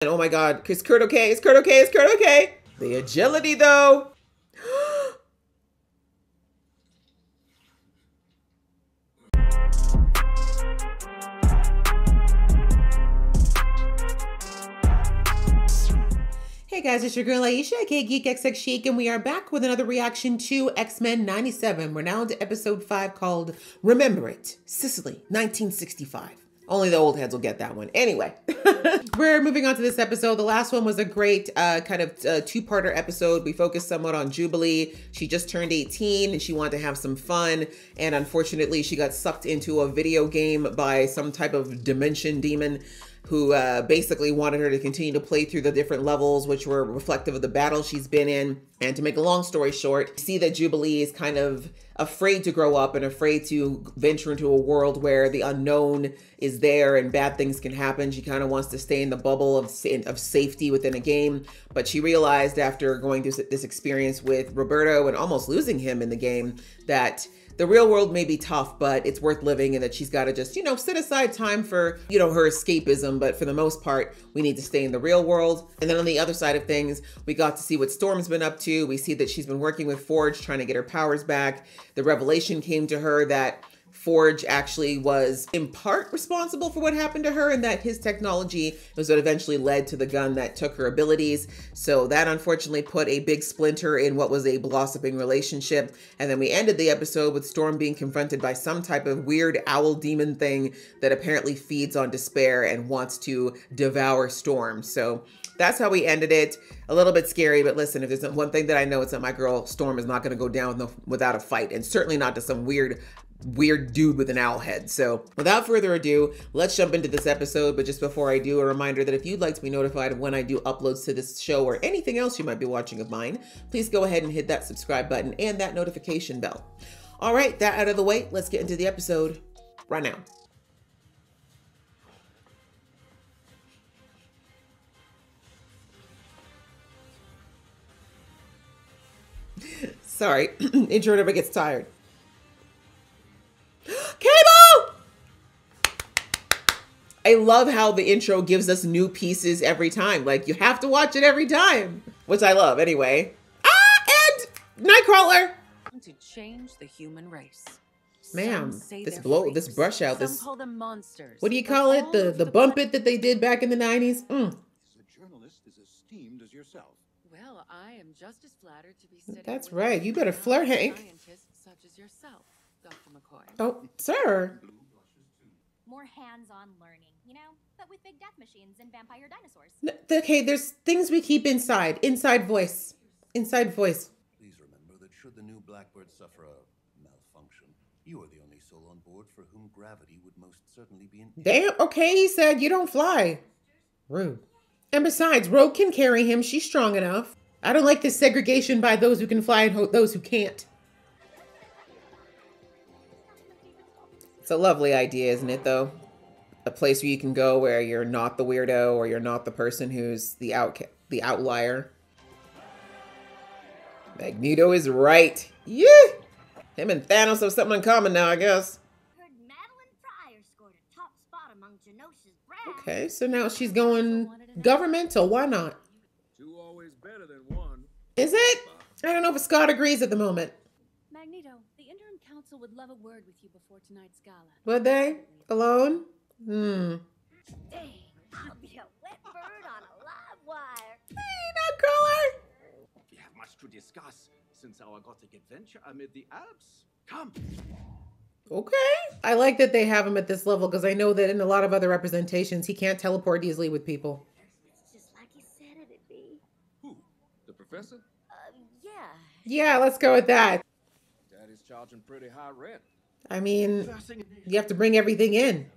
And oh my God, is Kurt okay? Is Kurt okay? Is Kurt okay? The agility though. Hey guys, it's your girl Aisha, aka Geek XX Chic, and we are back with another reaction to X-Men 97. We're now into episode 5 called Remember It, Sicily, 1965. Only the old heads will get that one. Anyway, we're moving on to this episode. The last one was a great kind of two-parter episode. We focused somewhat on Jubilee. She just turned 18 and she wanted to have some fun. And unfortunately, she got sucked into a video game by some type of dimension demon who basically wanted her to continue to play through the different levels, which were reflective of the battle she's been in. And to make a long story short, you see that Jubilee is kind of afraid to grow up and afraid to venture into a world where the unknown is there and bad things can happen. She kind of wants to stay in the bubble of safety within a game. But she realized after going through this experience with Roberto and almost losing him in the game that the real world may be tough, but it's worth living, and that she's got to just, you know, set aside time for, you know, her escapism. But for the most part, we need to stay in the real world. And then on the other side of things, we got to see what Storm's been up to. We see that she's been working with Forge, trying to get her powers back. The revelation came to her that Forge actually was in part responsible for what happened to her, and that his technology was what eventually led to the gun that took her abilities. So that unfortunately put a big splinter in what was a blossoming relationship. And then we ended the episode with Storm being confronted by some type of weird owl demon thing that apparently feeds on despair and wants to devour Storm. So that's how we ended it. A little bit scary, but listen, if there's one thing that I know, it's that my girl Storm is not going to go down without a fight, and certainly not to some weird dude with an owl head. So without further ado, let's jump into this episode. But just before I do, a reminder that if you'd like to be notified of when I do uploads to this show or anything else you might be watching of mine, please go ahead and hit that subscribe button and that notification bell. All right, that out of the way, let's get into the episode right now. Sorry, intro never gets tired. Cable! I love how the intro gives us new pieces every time. Like, you have to watch it every time, which I love anyway. And Nightcrawler! To change the human race. Ma'am, this brush out, this, call them monsters. What do you call it? The bump it that they did back in the 90s? The journalist is esteemed as yourself. Well, I am just as flattered to be sitting. That's right. You better flirt, Hank. Scientists such as yourself, Dr. McCoy. Oh, sir. More hands-on learning, you know, but with big death machines and vampire dinosaurs. Okay, there's things we keep inside. Inside voice. Inside voice. Please remember that should the new Blackbird suffer a malfunction, you are the only soul on board for whom gravity would most certainly be an Damn, okay, he said you don't fly. Rude. And besides, Rogue can carry him. She's strong enough. I don't like this segregation by those who can fly and those who can't. It's a lovely idea, isn't it, though? A place where you can go where you're not the weirdo or you're not the person who's the outlier. Magneto is right. Yeah! Him and Thanos have something in common now, I guess. Heard Madeline Pryor scored a top spot among Genosha's brass. Okay, so now she's going governmental. Why not? Two always better than one. Is it? I don't know if Scott agrees at the moment. Magneto, the interim council would love a word with you before tonight's gala. Would they? Alone? Dang, I'll be a wet bird on a live wire. Hey, Nightcrawler! We have much to discuss since our gothic adventure amid the Alps. Come. Okay. I like that they have him at this level because I know that in a lot of other representations, he can't teleport easily with people. It's just like you said it'd be. Who? The professor? Yeah. Yeah, let's go with that. Daddy's charging pretty high rent. I mean, you have to bring everything in.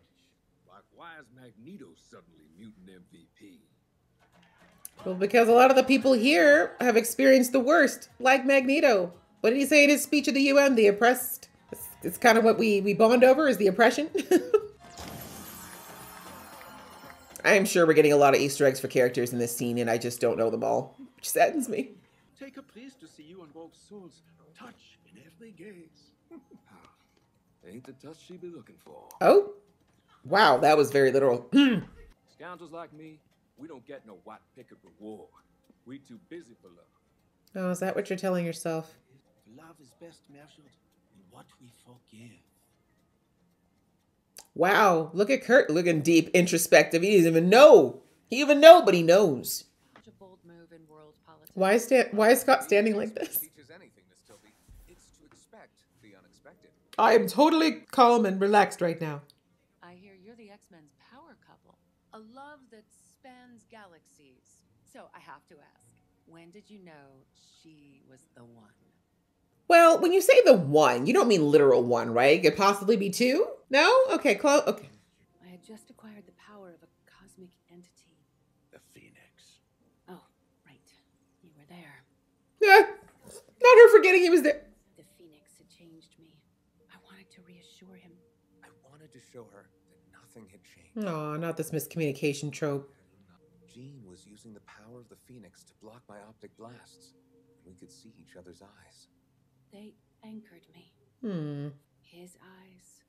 Like, why is Magneto suddenly mutant MVP? Well, because a lot of the people here have experienced the worst, like Magneto. What did he say in his speech at the UN? The oppressed. It's kind of what we bond over, is the oppression. I am sure we're getting a lot of Easter eggs for characters in this scene, and I just don't know them all, which saddens me. Take a pleased to see you and Rogue's souls touch in every gaze. Ain't the touch she be looking for. Oh, wow, that was very literal. Scoundrels like me, We don't get no white picket reward. We too busy for love. Oh, is that what you're telling yourself? Love is best measured in what we forgive. Wow, look at Kurt looking deep, introspective. He doesn't even know. He even know, but he knows. Such a bold move in world politics. Why is Scott standing like this? Teaches anything, Miss Toby. It's to expect the unexpected. I am totally calm and relaxed right now. I hear you're the X-Men's power couple. A love that spans galaxies. So I have to ask, when did you know she was the one? Well, when you say the one, you don't mean literal one, right? It could possibly be two? No? Okay, close. Okay. I had just acquired the power of a cosmic entity. The Phoenix. Oh, right. You were there. Yeah. Not her forgetting he was there. The Phoenix had changed me. I wanted to reassure him. I wanted to show her that nothing had changed. Aw, not this miscommunication trope. Jean was using the power of the Phoenix to block my optic blasts. We could see each other's eyes. They anchored me. His eyes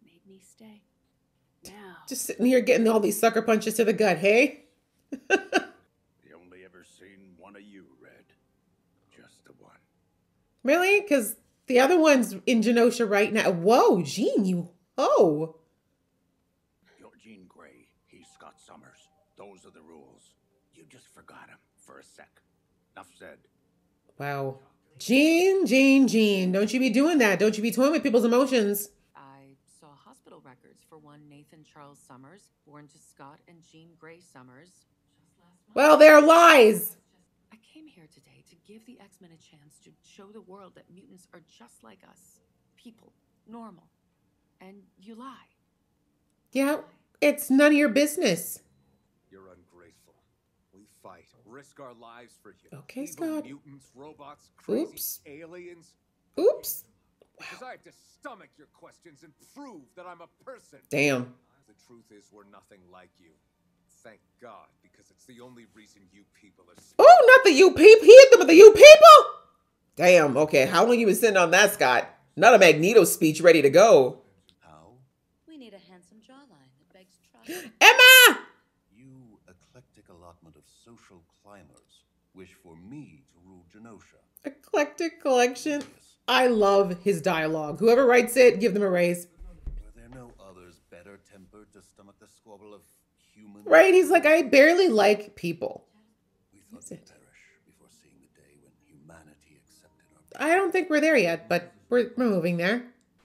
made me stay. Now, Just sitting here getting all these sucker punches to the gut, hey? The only ever seen one of you, Red. Just the one. Really? Because the other one's in Genosha right now. Whoa, Jean, you... Oh. You're Jean Grey. He's Scott Summers. Those are the rules. You just forgot him for a sec. Enough said. Wow. Jean. Don't you be doing that. Don't you be toying with people's emotions. I saw hospital records for one Nathan Charles Summers, born to Scott and Jean Grey Summers, just last month. Well, they're lies. I came here today to give the X-Men a chance to show the world that mutants are just like us. People. Normal. And you lie. Yeah, it's none of your business. You're ungrateful. We fight, risk our lives for you. Okay, Evil Scott. Mutants, robots, crazy Oops. aliens. Oops. Because I have to stomach your questions and prove that I'm a person. Damn. The truth is, we're nothing like you. Thank God, because it's the only reason you people are. Oh, not the you people. He hit them with the you people. Damn. Okay, how long you been sitting on that, Scott? Not a Magneto speech ready to go. How? We need a handsome jawline that begs trust. Emma! You eclectic allotment of social climbers wish for me to rule Genosha. Eclectic collection. I love his dialogue. Whoever writes it, give them a raise. Were there no others better tempered to stomach the squabble of human? Right? He's like, I barely like people. We thought That's we'd it. perish before seeing the day when humanity accepted our. I don't think we're there yet, but we're moving there.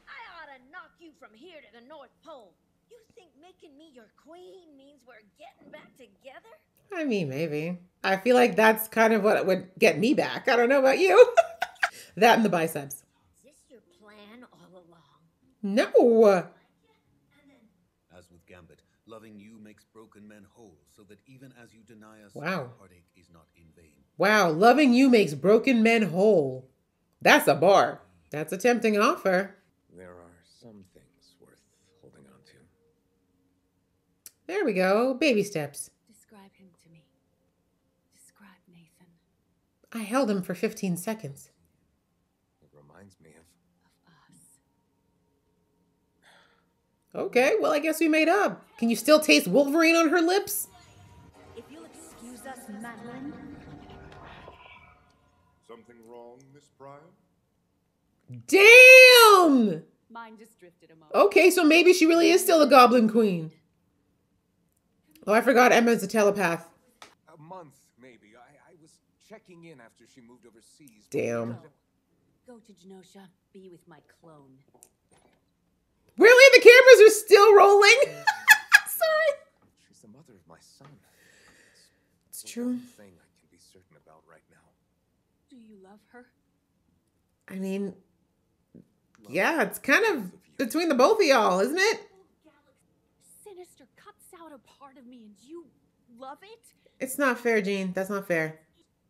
I ought to knock you from here to the North Pole. You think making me your queen means we're getting back together? I mean, maybe. I feel like that's kind of what would get me back. I don't know about you. That and the biceps. Is this your plan all along? No. As with Gambit, loving you makes broken men whole, so that even as you deny us, Wow. heartache is not in vain. Wow, loving you makes broken men whole. That's a bar. That's a tempting offer. There are some things worth holding on to. There we go. Baby steps. Describe him to me. Describe Nathan. I held him for 15 seconds. It reminds me of. Of us. Okay, well, I guess we made up. Can you still taste Wolverine on her lips? If you'll excuse us, Madeline. Something wrong, Miss Pryor? Damn! Mine just drifted a moment. Okay, so maybe she really is still a Goblin Queen. Oh, I forgot Emma's a telepath. A month, maybe. I was checking in after she moved overseas. Damn. Go to Genosha, be with my clone. Really? The cameras are still rolling? Sorry. She's the mother of my son. It's the true. one thing I can be certain about right now. Do you love her? I mean, Love yeah, it's kind of both of you. between the both of y'all, isn't it? Sinister cuts out a part of me and you love it? It's not fair, Jean. That's not fair.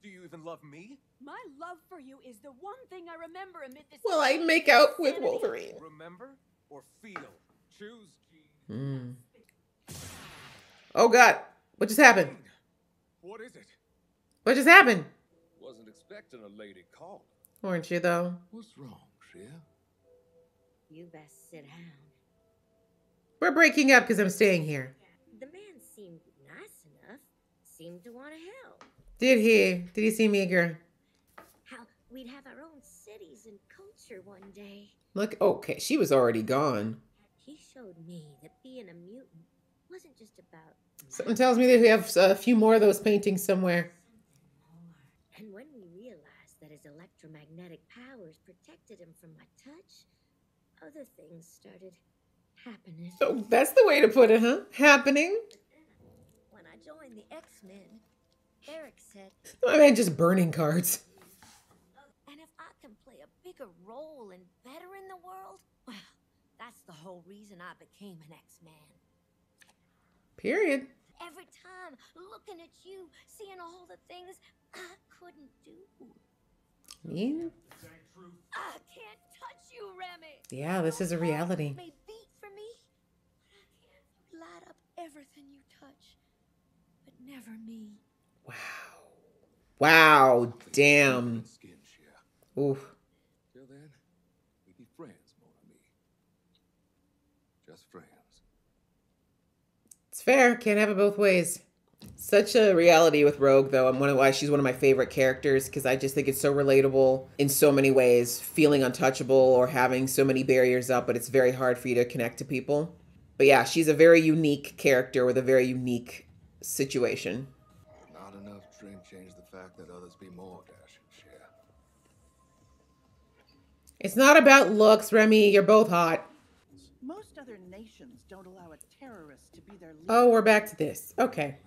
Do you even love me? My love for you is the one thing I remember amid this. Will I make out with Wolverine? Remember or feel? Choose, Jean. Oh, God. What just happened? What is it? What just happened? Wasn't expecting a lady call. Weren't you, though? What's wrong, Shia? You best sit down. We're breaking up because I'm staying here. The man seemed nice enough. seemed to want to help. Did he? Did he see me, girl? How we'd have our own cities and culture one day. Look, okay, she was already gone. He showed me that being a mutant wasn't just about... Something tells me that we have a few more of those paintings somewhere. And when we realized that his electromagnetic powers protected him from my touch, other things started happening. Oh, that's the way to put it, huh? Happening. When I joined the X-Men, Eric said, I mean, just burning cards. and if I can play a bigger role and better in the world, well, that's the whole reason I became an X-Man. Period. Every time looking at you, seeing all the things I couldn't do. mean? I can't touch you, Remy. Yeah, this is a reality. May beat for me, but I can't light up everything you touch, but never me. Wow. Wow. Damn. Skin share. Oof. Till then, we be friends, mon ami. Just friends. It's fair. Can't have it both ways. Such a reality with Rogue, though. I'm why she's one of my favorite characters, because I just think it's so relatable in so many ways. Feeling untouchable or having so many barriers up, but it's very hard for you to connect to people. But yeah, she's a very unique character with a very unique situation. Not enough drink changed the fact that others be more dash and share. It's not about looks, Remy. You're both hot. Most other nations don't allow a terrorist to be their leader. Oh, we're back to this. Okay.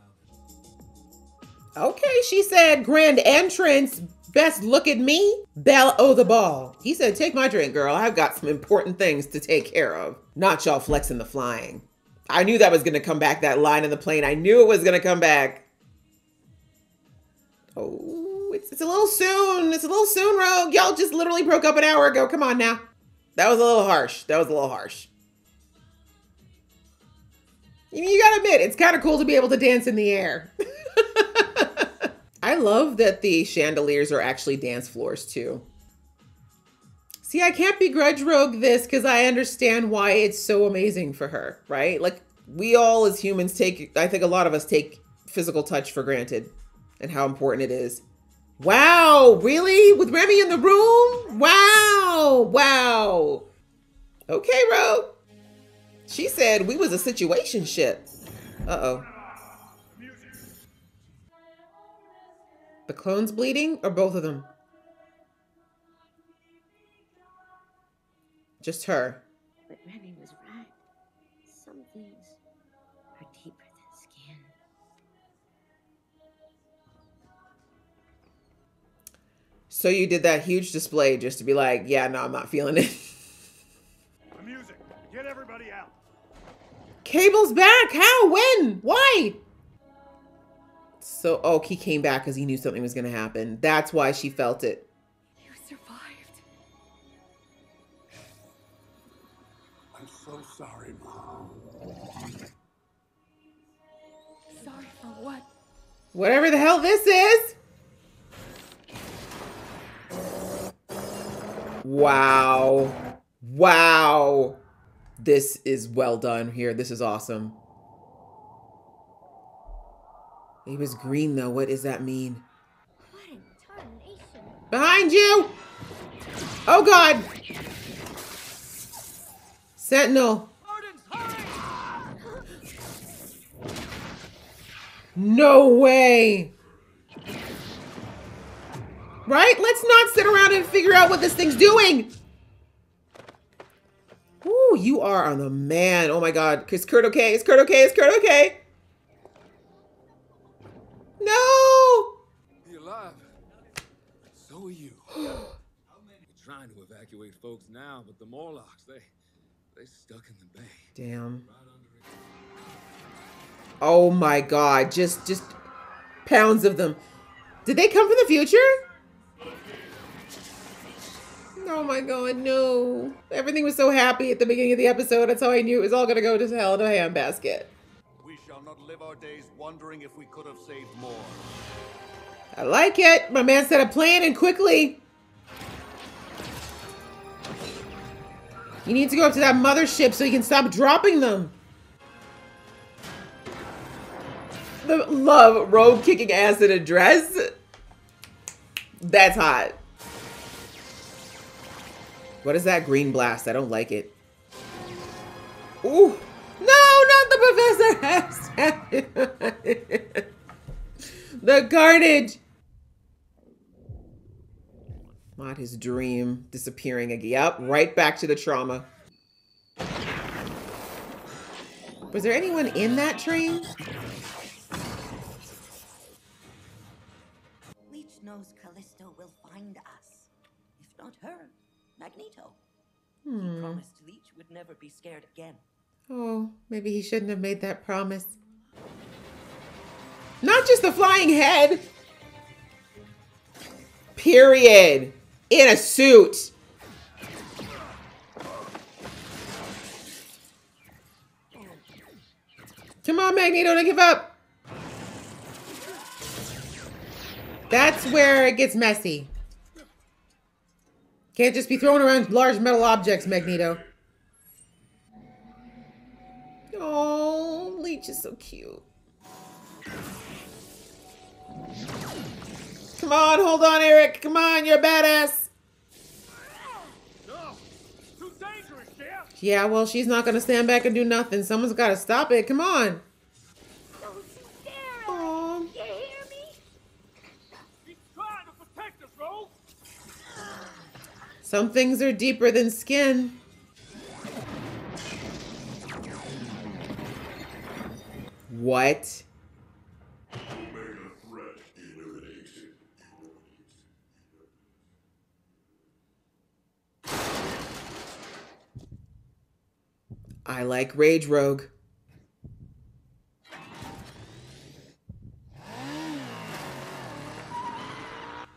Okay, she said, grand entrance, best look at me, Belle O the ball. He said, take my drink, girl. I've got some important things to take care of. Not y'all flexing the flying. I knew that was going to come back, that line in the plane. I knew it was going to come back. Oh, it's a little soon. It's a little soon, Rogue. Y'all just literally broke up an hour ago. Come on now. That was a little harsh. That was a little harsh. You gotta admit, it's kind of cool to be able to dance in the air. I love that the chandeliers are actually dance floors too. See, I can't begrudge Rogue this because I understand why it's so amazing for her, right? Like, we all as humans I think a lot of us take physical touch for granted and how important it is. Wow, really? With Remy in the room? Wow, wow. Okay, Rogue. She said we was a situationship. Uh-oh. The clone's bleeding or both of them? Just her. But Remy was right. Some things are deeper than skin. So you did that huge display just to be like, yeah, no, I'm not feeling it. The music. Get everybody out. Cable's back. How? When? Why? So, oh, he came back because he knew something was going to happen. That's why she felt it. You survived. I'm so sorry, Mom. Sorry for what? Whatever the hell this is. Wow. Wow. This is well done here. This is awesome. He was green, though. What does that mean? What in tarnation? Behind you! Oh, God! Sentinel. No way! Right? Let's not sit around and figure out what this thing's doing! Ooh, you are on the man. Oh, my God. Is Kurt okay? Is Kurt okay? Is Kurt okay? No! You're alive. So are you. We're trying to evacuate folks now, but the Morlocks, they stuck in the bay. Damn. Oh my God. Just pounds of them. Did they come from the future? Oh my God, no. Everything was so happy at the beginning of the episode. That's how I knew it was all gonna go to hell in a handbasket. We shall not live our days wondering if we could have saved more. I like it. My man said a plan and quickly. You need to go up to that mothership so you can stop dropping them. The love Rogue kicking ass in a dress. That's hot. What is that green blast? I don't like it. Ooh. No, not the professor. The carnage. Not his dream disappearing again. Yep, right back to the trauma. Was there anyone in that train? Leech knows Callisto will find us. If not her, Magneto. He promised Leech would never be scared again. Oh, maybe he shouldn't have made that promise. Not just the flying head. Period. In a suit. Come on, Magneto, don't give up. That's where it gets messy. Can't just be throwing around large metal objects, Magneto. Oh, Leech is so cute. Come on, hold on, Eric. Come on, you're a badass. No, too dangerous, Jeff. Yeah, well, she's not going to stand back and do nothing. Someone's got to stop it. Come on. Oh, you hear me? He's trying to protect us, Rogue. Some things are deeper than skin. What? I like Rage Rogue.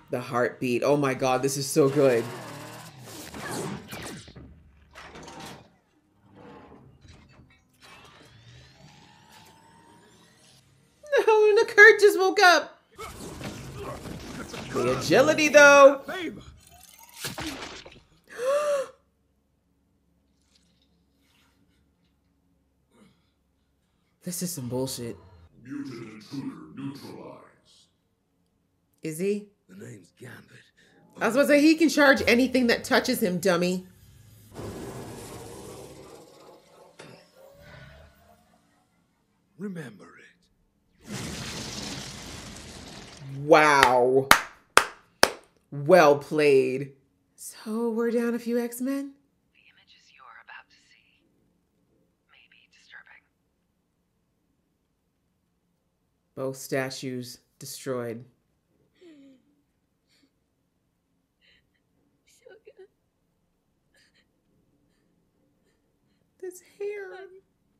The heartbeat. Oh my God, this is so good. No, the Kurt just woke up. The agility though. This is some bullshit. Mutant intruder neutralized. Is he? The name's Gambit. I was about to say, he can charge anything that touches him, dummy. Remember it. Wow. Well played. So we're down a few X-Men? The images you're about to see may be disturbing. Both statues destroyed. Sugar, This hair.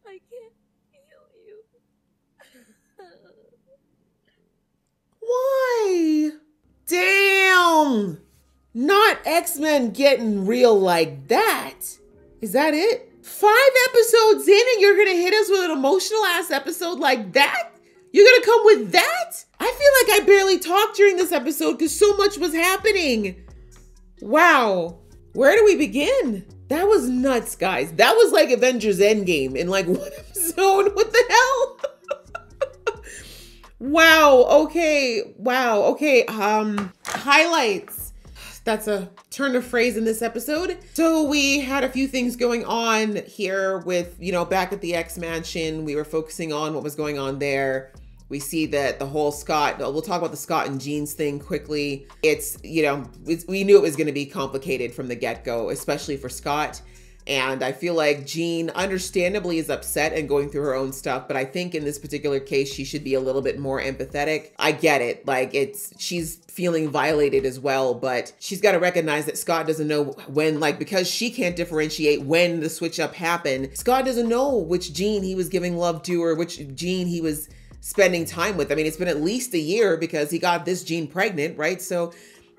I can't feel you. Why? Damn! Not X-Men getting real like that. Is that it? 5 episodes in and you're gonna hit us with an emotional ass episode like that? You're gonna come with that? I feel like I barely talked during this episode because so much was happening. Wow. Where do we begin? That was nuts, guys. That was like Avengers Endgame in like 1 episode. What the hell? Wow. Okay. Wow. Okay. Highlights. That's a turn of phrase in this episode. So we had a few things going on here with, you know, back at the X Mansion. We were focusing on what was going on there. We see that the whole Scott, we'll talk about the Scott and Jeans thing quickly. It's, you know, we knew it was going to be complicated from the get-go, especially for Scott. And I feel like Jean understandably is upset and going through her own stuff, but I think in this particular case, she should be a little bit more empathetic. I get it. Like she's feeling violated as well, but she's got to recognize that Scott doesn't know when, like, because she can't differentiate when the switch up happened. Scott doesn't know which Jean he was giving love to or which Jean he was spending time with. I mean, it's been at least a year because he got this Jean pregnant, right? So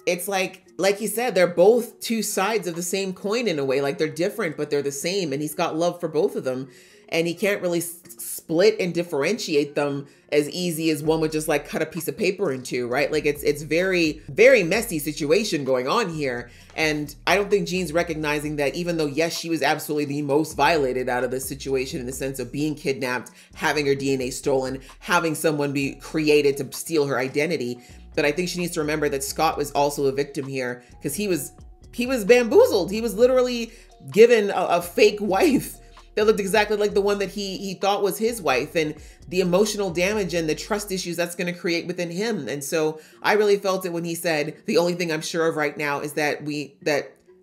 it's like you said, they're both two sides of the same coin in a way. Like they're different, but they're the same. And he's got love for both of them. and he can't really split and differentiate them as easy as one would just like cut a piece of paper in two, right? Like it's very, very messy situation going on here. And I don't think Jean's recognizing that, even though, yes, she was absolutely the most violated out of this situation in the sense of being kidnapped, having her DNA stolen, having someone be created to steal her identity. But I think she needs to remember that Scott was also a victim here, because he was bamboozled. He was literally given a fake wife that looked exactly like the one that he thought was his wife, and the emotional damage and the trust issues that's going to create within him. And so I really felt it when he said, the only thing I'm sure of right now is that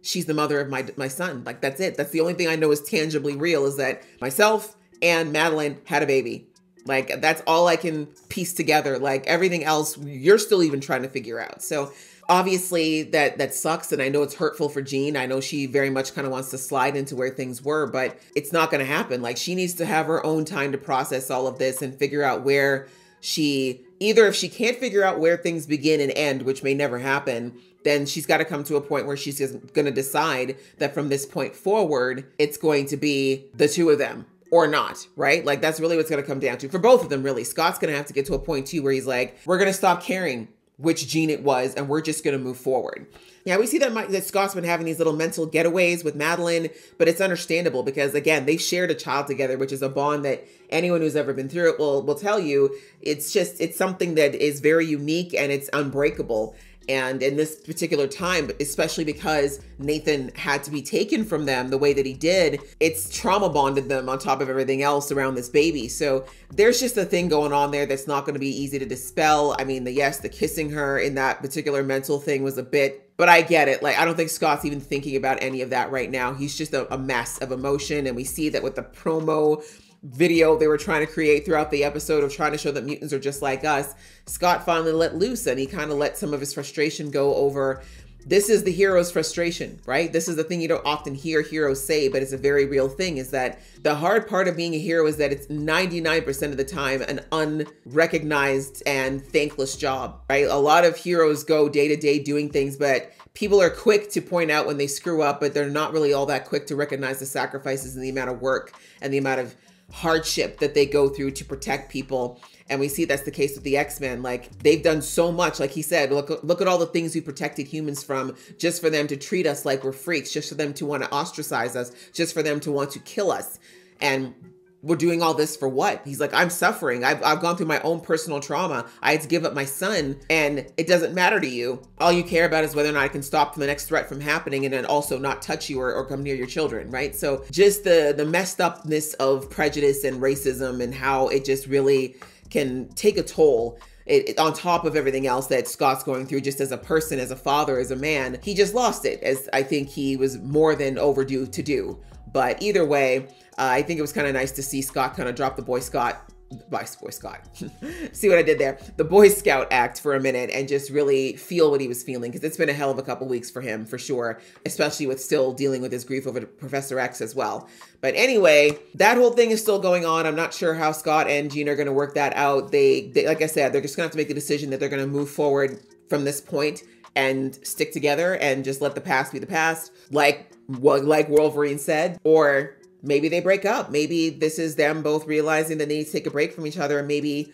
she's the mother of my son. Like, that's it. That's the only thing I know is tangibly real, is that myself and Madeline had a baby. Like, that's all I can piece together. Like, everything else, you're still even trying to figure out. So obviously that sucks. And I know it's hurtful for Jean. I know she very much kind of wants to slide into where things were, but it's not going to happen. Like, she needs to have her own time to process all of this and figure out where either if she can't figure out where things begin and end, which may never happen, then she's got to come to a point where she's just going to decide that from this point forward, it's going to be the two of them. Or not, right? Like, that's really what's going to come down to for both of them, really. Scott's going to have to get to a point too where he's like, we're going to stop caring which Jean it was, and we're just going to move forward. Yeah, we see that Scott's been having these little mental getaways with Madeline, but it's understandable because, again, they shared a child together, which is a bond that anyone who's ever been through it will tell you. It's something that is very unique and it's unbreakable. And in this particular time, especially because Nathan had to be taken from them the way that he did, it's trauma bonded them on top of everything else around this baby. So there's just a thing going on there that's not going to be easy to dispel. I mean, the kissing her in that particular mental thing was a bit, but I get it. Like, I don't think Scott's even thinking about any of that right now. He's just a mess of emotion. And we see that with the promo video they were trying to create throughout the episode of trying to show that mutants are just like us. Scott finally let loose, and he kind of let some of his frustration go over. This is the hero's frustration, right? This is the thing you don't often hear heroes say, but it's a very real thing, is that the hard part of being a hero is that it's 99% of the time an unrecognized and thankless job, right? A lot of heroes go day to day doing things, but people are quick to point out when they screw up, but they're not really all that quick to recognize the sacrifices and the amount of work and the amount of hardship that they go through to protect people. And we see that's the case with the X-Men. Like, they've done so much. Like he said, look at all the things we protected humans from, just for them to treat us like we're freaks, just for them to want to ostracize us, just for them to want to kill us. And we're doing all this for what? He's like, I'm suffering. I've gone through my own personal trauma. I had to give up my son, and it doesn't matter to you. All you care about is whether or not I can stop the next threat from happening, and then also not touch you or come near your children, right? So just the messed upness of prejudice and racism, and how it just really can take a toll. On top of everything else that Scott's going through, just as a person, as a father, as a man, he just lost it, as I think he was more than overdue to do. But either way, I think it was kind of nice to see Scott kind of drop the Boy Scout see what I did there? The Boy Scout act for a minute and just really feel what he was feeling, because it's been a hell of a couple weeks for him, for sure, especially with still dealing with his grief over Professor X as well. But anyway, that whole thing is still going on. I'm not sure how Scott and Jean are going to work that out. They like I said, they're just going to have to make the decision that they're going to move forward from this point and stick together and just let the past be the past, like Wolverine said, or maybe they break up. Maybe this is them both realizing that they need to take a break from each other, and maybe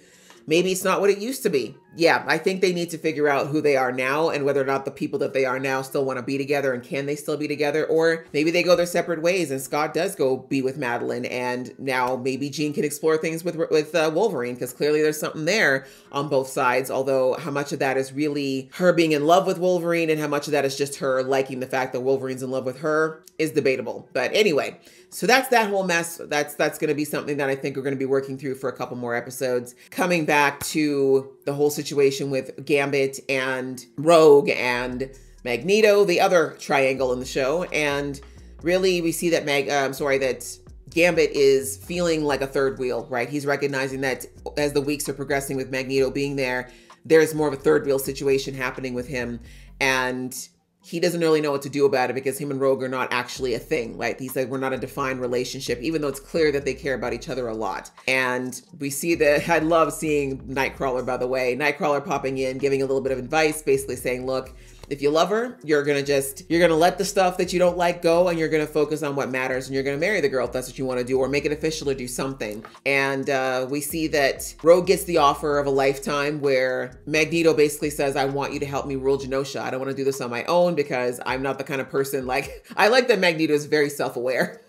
it's not what it used to be. Yeah, I think they need to figure out who they are now and whether or not the people that they are now still want to be together, and can they still be together? Or maybe they go their separate ways and Scott does go be with Madeline, and now maybe Jean can explore things with Wolverine, because clearly there's something there on both sides. Although how much of that is really her being in love with Wolverine and how much of that is just her liking the fact that Wolverine's in love with her is debatable. But anyway, so that's that whole mess. That's going to be something that I think we're going to be working through for a couple more episodes. Coming back to the whole situation with Gambit and Rogue and Magneto, the other triangle in the show. And really we see that that Gambit is feeling like a third wheel, right? He's recognizing that as the weeks are progressing with Magneto being there, there's more of a third wheel situation happening with him. And he doesn't really know what to do about it, because him and Rogue are not actually a thing, right? He said, we're not a defined relationship, even though it's clear that they care about each other a lot. And we see that, I love seeing Nightcrawler, by the way, Nightcrawler popping in, giving a little bit of advice, basically saying, look, If you love her, you're gonna let the stuff that you don't like go, and you're gonna focus on what matters, and you're gonna marry the girl if that's what you want to do, or make it official or do something. And we see that Rogue gets the offer of a lifetime where Magneto basically says, I want you to help me rule Genosha. I don't want to do this on my own because I'm not the kind of person like, I like that Magneto is very self-aware.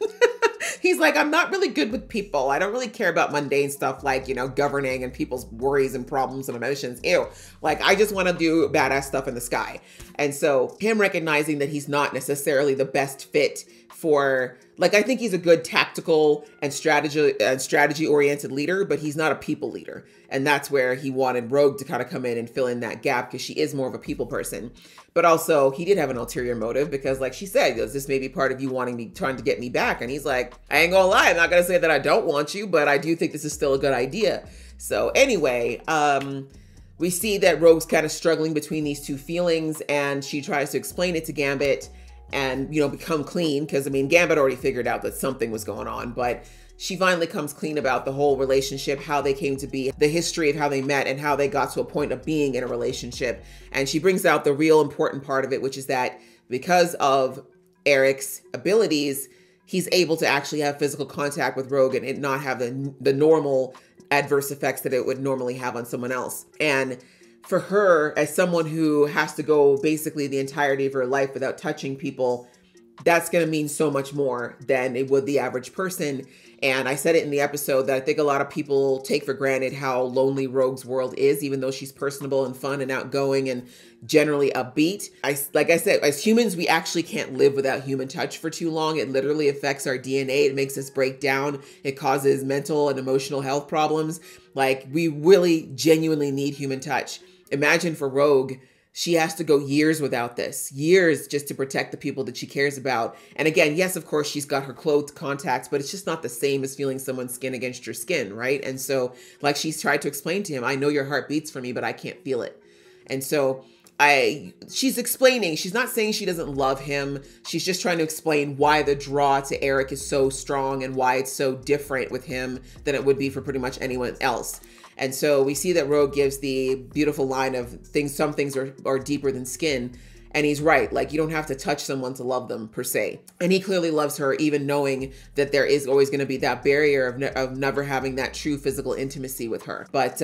He's like, I'm not really good with people. I don't really care about mundane stuff like, you know, governing and people's worries and problems and emotions. Ew. Like, I just want to do badass stuff in the sky. And so him recognizing that he's not necessarily the best fit for, like, I think he's a good tactical and strategy oriented leader, but he's not a people leader. And that's where he wanted Rogue to kind of come in and fill in that gap, because she is more of a people person. But also he did have an ulterior motive, because like she said, this may be part of you trying to get me back. And he's like, I ain't gonna lie, I'm not gonna say that I don't want you, but I do think this is still a good idea. So anyway, we see that Rogue's kind of struggling between these two feelings, and she tries to explain it to Gambit and, you know, become clean. Because I mean, Gambit already figured out that something was going on, but she finally comes clean about the whole relationship, how they came to be, the history of how they met, and how they got to a point of being in a relationship. And she brings out the real important part of it, which is that because of Eric's abilities, he's able to actually have physical contact with Rogue and not have the normal adverse effects that it would normally have on someone else. And for her, as someone who has to go basically the entirety of her life without touching people, that's going to mean so much more than it would the average person. And I said it in the episode that I think a lot of people take for granted how lonely Rogue's world is, even though she's personable and fun and outgoing and generally upbeat. Like I said, as humans, we actually can't live without human touch for too long. It literally affects our DNA. It makes us break down. It causes mental and emotional health problems. Like, we really genuinely need human touch. Imagine for Rogue, she has to go years without this, years just to protect the people that she cares about. And again, yes, of course, she's got her clothed contacts, but it's just not the same as feeling someone's skin against your skin, right? And so, like she's tried to explain to him, I know your heart beats for me, but I can't feel it. And so she's explaining, she's not saying she doesn't love him. She's just trying to explain why the draw to Eric is so strong and why it's so different with him than it would be for pretty much anyone else. And so we see that Rogue gives the beautiful line of some things are deeper than skin. And he's right. Like, you don't have to touch someone to love them per se. And he clearly loves her, even knowing that there is always going to be that barrier of never having that true physical intimacy with her. But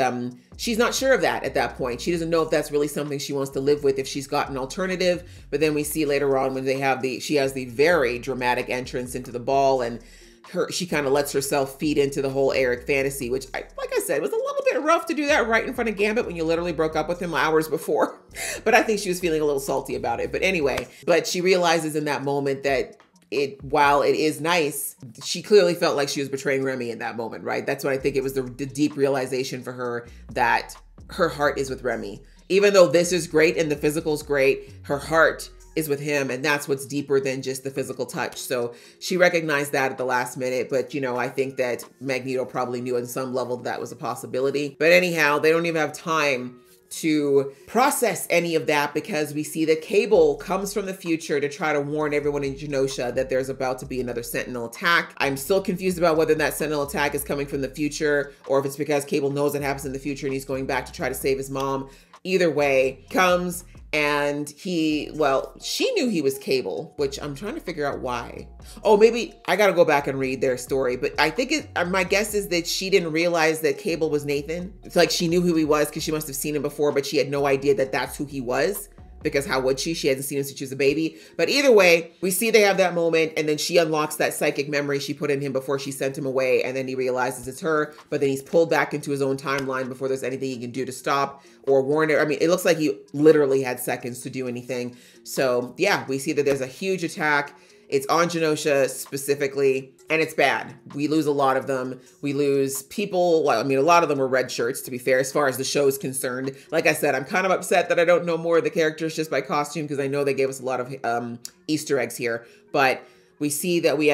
she's not sure of that at that point. She doesn't know if that's really something she wants to live with, if she's got an alternative. But then we see later on when she has the very dramatic entrance into the ball, and she kind of lets herself feed into the whole Eric fantasy, which, like I said, was a little bit rough to do that right in front of Gambit when you literally broke up with him hours before. But I think she was feeling a little salty about it. But anyway, she realizes in that moment that while it is nice, she clearly felt like she was betraying Remy in that moment, right? That's what I think it was, the deep realization for her that her heart is with Remy. Even though this is great and the physical's great, her heart is with him, and that's what's deeper than just the physical touch. So she recognized that at the last minute, but you know, I think that Magneto probably knew on some level that was a possibility. But anyhow, they don't even have time to process any of that, because we see that Cable comes from the future to try to warn everyone in Genosha that there's about to be another Sentinel attack. I'm still confused about whether that Sentinel attack is coming from the future or if it's because Cable knows it happens in the future and he's going back to try to save his mom. Either way, comes, and she knew he was Cable, which I'm trying to figure out why. Oh, maybe I got to go back and read their story, but I think my guess is that she didn't realize that Cable was Nathan. It's like she knew who he was because she must have seen him before, but she had no idea that that's who he was. Because how would she? She hasn't seen him since she was a baby. But either way, we see they have that moment, and then she unlocks that psychic memory she put in him before she sent him away, and then he realizes it's her, but then he's pulled back into his own timeline before there's anything he can do to stop or warn her. I mean, it looks like he literally had seconds to do anything. So yeah, we see that there's a huge attack. It's on Genosha specifically, and it's bad. We lose a lot of them. We lose people. Well, I mean, a lot of them are red shirts, to be fair, as far as the show is concerned. Like I said, I'm kind of upset that I don't know more of the characters just by costume, because I know they gave us a lot of Easter eggs here. But we see that we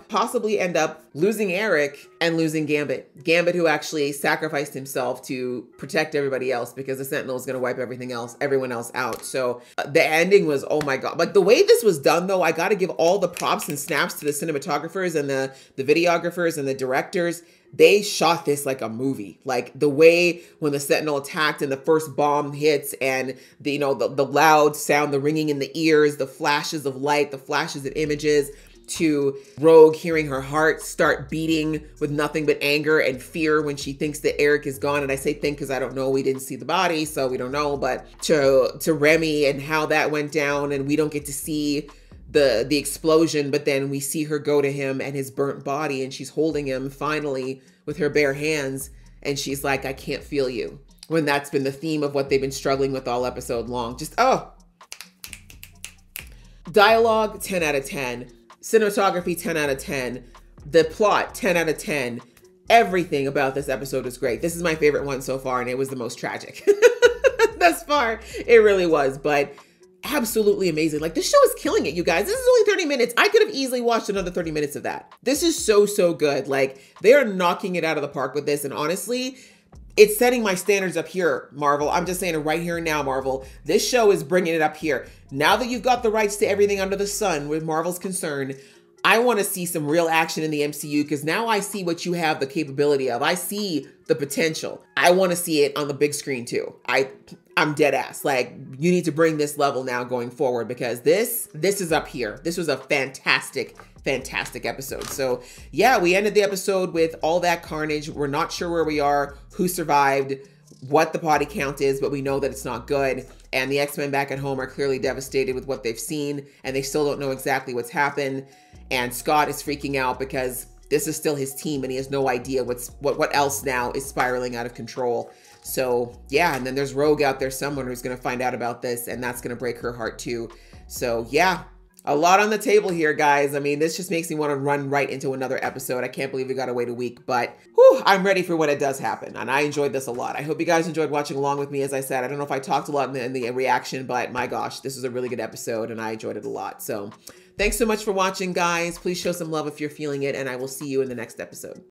possibly end up losing Eric and losing Gambit. Gambit, who actually sacrificed himself to protect everybody else, because the Sentinel is going to wipe everyone else out. So the ending was, oh my God. Like, the way this was done, though, I got to give all the props and snaps to the cinematographers and the videographers and the directors. they shot this like a movie. Like the way when the Sentinel attacked and the first bomb hits and the, you know, the loud sound, the ringing in the ears, the flashes of light, the flashes of images, to Rogue hearing her heart start beating with nothing but anger and fear when she thinks that Eric is gone. And I say think because I don't know, we didn't see the body, so we don't know, but to Remy and how that went down, and we don't get to see the explosion, but then we see her go to him and his burnt body, and she's holding him finally with her bare hands, and she's like, I can't feel you. When that's been the theme of what they've been struggling with all episode long. Just, oh. Dialogue, 10 out of 10. Cinematography, 10 out of 10. The plot, 10 out of 10. Everything about this episode was great. This is my favorite one so far, and it was the most tragic. Thus far, it really was, but absolutely amazing. Like, this show is killing it, you guys. This is only 30 minutes. I could have easily watched another 30 minutes of that. This is so, so good. Like, they are knocking it out of the park with this, and honestly, it's setting my standards up here, Marvel. I'm just saying it right here and now, Marvel. This show is bringing it up here. Now that you've got the rights to everything under the sun with Marvel's concerned, I want to see some real action in the MCU because now I see what you have the capability of. I see the potential. I want to see it on the big screen too. I'm dead ass. Like, you need to bring this level now going forward because this is up here. This was a fantastic episode. So yeah, we ended the episode with all that carnage. We're not sure where we are, who survived, what the body count is, but we know that it's not good. And the X-Men back at home are clearly devastated with what they've seen, and they still don't know exactly what's happened. And Scott is freaking out because this is still his team and he has no idea what else now is spiraling out of control. So yeah, and then there's Rogue out there, someone who's going to find out about this, and that's going to break her heart too. So yeah, a lot on the table here, guys. I mean, this just makes me want to run right into another episode. I can't believe we got to wait a week, but whew, I'm ready for when it does happen. And I enjoyed this a lot. I hope you guys enjoyed watching along with me. As I said, I don't know if I talked a lot in the reaction, but my gosh, this was a really good episode and I enjoyed it a lot. So thanks so much for watching, guys. Please show some love if you're feeling it, and I will see you in the next episode.